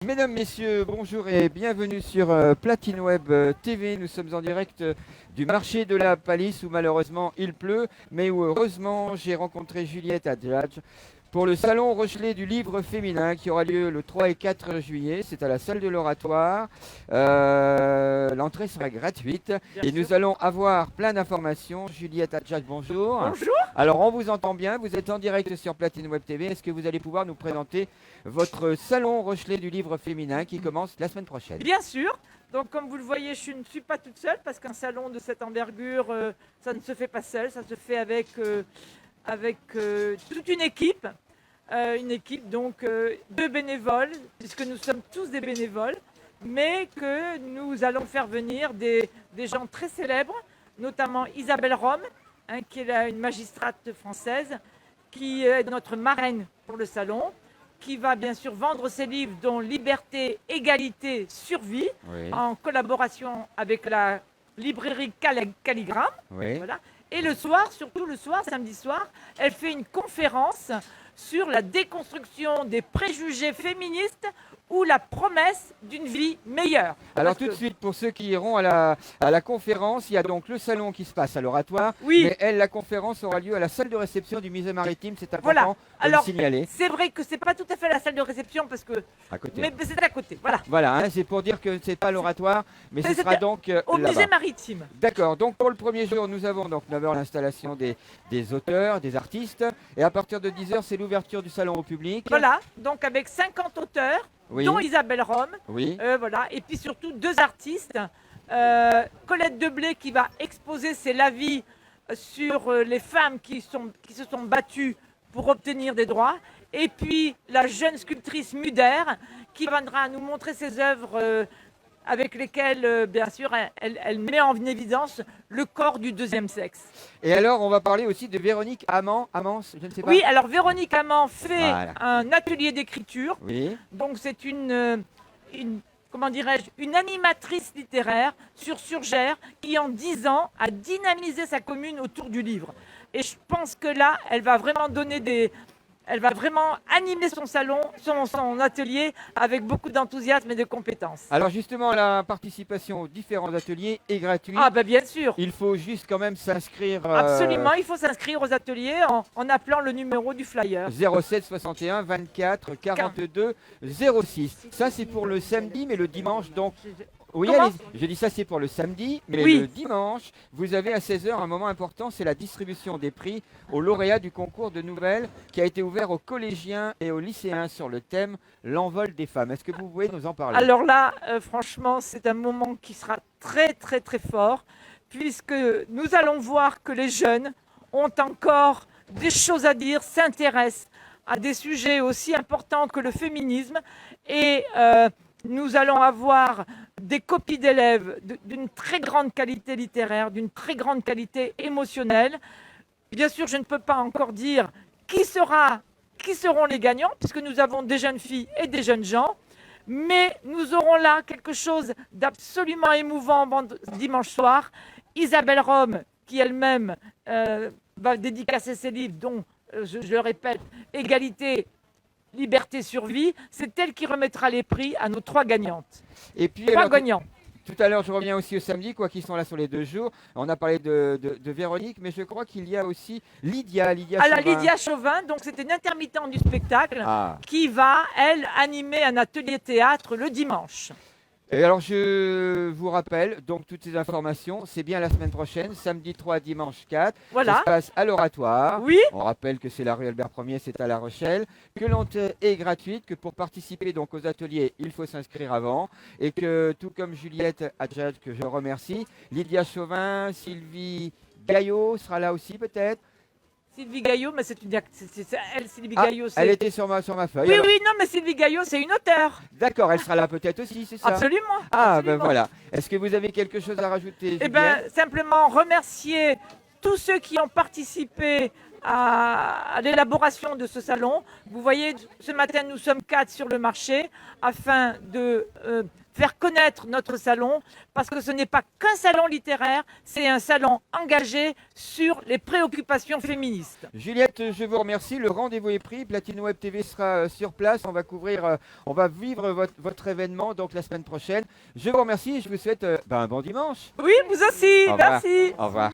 Mesdames, Messieurs, bonjour et bienvenue sur Platine Web TV. Nous sommes en direct du marché de la Palisse où malheureusement il pleut, mais où heureusement j'ai rencontré Juliette Hadjadj pour le salon Rochelet du livre féminin qui aura lieu le 3 et 4 juillet. C'est à la salle de l'Oratoire. L'entrée sera gratuite et nous allons avoir plein d'informations. Juliette Hadjadj, bonjour. Bonjour. Alors on vous entend bien, vous êtes en direct sur Platine Web TV. Est-ce que vous allez pouvoir nous présenter votre salon Rochelet du livre féminin qui commence la semaine prochaine? Bien sûr. Donc, comme vous le voyez, je ne suis pas toute seule parce qu'un salon de cette envergure, ça ne se fait pas seul, ça se fait avec toute une équipe. Donc de bénévoles, puisque nous sommes tous des bénévoles, mais que nous allons faire venir des gens très célèbres, notamment Isabelle Rome, qui est une magistrate française, qui est notre marraine pour le salon, qui va bien sûr vendre ses livres dont Liberté, Égalité, Survie, Oui. en collaboration avec la librairie Calligramme. Oui. Voilà. Et le soir, surtout le soir, samedi soir, elle fait une conférence sur la déconstruction des préjugés féministes ou la promesse d'une vie meilleure. Alors Parce tout de que- suite, pour ceux qui iront à la conférence, il y a donc le salon qui se passe à l'Oratoire, Oui. mais la conférence aura lieu à la salle de réception du musée maritime, c'est important Voilà. de le Alors, signaler, c'est vrai que c'est pas tout à fait la salle de réception parce que, à côté. mais c'est à côté. Voilà. Voilà, hein, c'est pour dire que c'est pas l'Oratoire, mais ce C'est sera donc Au là-bas. musée maritime. D'accord, donc pour le premier jour, nous avons donc 9h l'installation des auteurs, des artistes, et à partir de 10h, c'est l'ouverture du salon au public. Voilà. Donc avec 50 auteurs, Oui. dont Isabelle Rome. Oui. Voilà. Et puis surtout 2 artistes. Colette Deblé qui va exposer ses avis sur les femmes qui se sont battues pour obtenir des droits. Et puis la jeune sculptrice Muder qui viendra nous montrer ses œuvres avec lesquelles, bien sûr, elle met en évidence le corps du deuxième sexe. Et alors, on va parler aussi de Véronique Amance, je ne sais pas. Oui, alors Véronique Amand fait Voilà. un atelier d'écriture. Oui. Donc c'est comment dirais-je, une animatrice littéraire sur Surgères qui en 10 ans a dynamisé sa commune autour du livre. Et je pense que là, elle va vraiment elle va vraiment animer son salon, son atelier avec beaucoup d'enthousiasme et de compétences. Alors justement, la participation aux différents ateliers est gratuite. Ah ben bien sûr, Il faut juste quand même s'inscrire absolument, il faut s'inscrire aux ateliers en appelant le numéro du flyer. 07 61 24 42 06. Ça c'est pour le samedi, mais le dimanche donc. Oui, Comment allez, je dis ça c'est pour le samedi, mais Oui. le dimanche, vous avez à 16h un moment important, c'est la distribution des prix aux lauréats du concours de nouvelles qui a été ouvert aux collégiens et aux lycéens sur le thème L'envol des femmes. Est-ce que vous pouvez nous en parler? Alors là, franchement, c'est un moment qui sera très très très fort, puisque nous allons voir que les jeunes ont encore des choses à dire, s'intéressent à des sujets aussi importants que le féminisme, et nous allons avoir des copies d'élèves d'une très grande qualité littéraire, d'une très grande qualité émotionnelle. Bien sûr, je ne peux pas encore dire qui seront les gagnants, puisque nous avons des jeunes filles et des jeunes gens. Mais nous aurons là quelque chose d'absolument émouvant dimanche soir. Isabelle Rome, qui elle-même va dédicacer ses livres, dont, je le répète, Égalité, Liberté, Survie. C'est elle qui remettra les prix à nos 3 gagnantes. Et puis, 3 alors, gagnants. tout à l'heure, je reviens aussi au samedi, quoi qu'ils sont là sur les 2 jours. On a parlé de Véronique, mais je crois qu'il y a aussi Lydia Alors Chauvin. Lydia Chauvin, donc c'est une intermittente du spectacle Ah. qui va, elle, animer un atelier théâtre le dimanche. Et alors, je vous rappelle, donc toutes ces informations, c'est bien la semaine prochaine, samedi 3, dimanche 4. Ça Voilà. se passe à l'Oratoire. Oui, On rappelle que c'est la rue Albert 1er, c'est à La Rochelle, que l'entrée est gratuite, que pour participer donc aux ateliers, il faut s'inscrire avant, et que tout comme Juliette Hadjadj, que je remercie, Lydia Chauvin, Sylvie Gaillot sera là aussi peut-être. Sylvie Gaillot, mais c'est elle, Sylvie Ah, Gaillot, c'est... elle était sur ma feuille. Oui, alors. oui, non, mais Sylvie Gaillot, c'est une auteure. D'accord, elle sera là peut-être aussi, c'est ça? Absolument. Ah, absolument. ben voilà. Est-ce que vous avez quelque chose à rajouter, Eh Juliette? bien, simplement remercier tous ceux qui ont participé à l'élaboration de ce salon. Vous voyez, ce matin, nous sommes 4 sur le marché afin de faire connaître notre salon, parce que ce n'est pas qu'un salon littéraire, c'est un salon engagé sur les préoccupations féministes. Juliette, je vous remercie. Le rendez-vous est pris. Platine Web TV sera sur place. On va couvrir, on va vivre votre événement donc la semaine prochaine. Je vous remercie et je vous souhaite un bon dimanche. Oui, vous aussi, Au revoir. merci. Au revoir.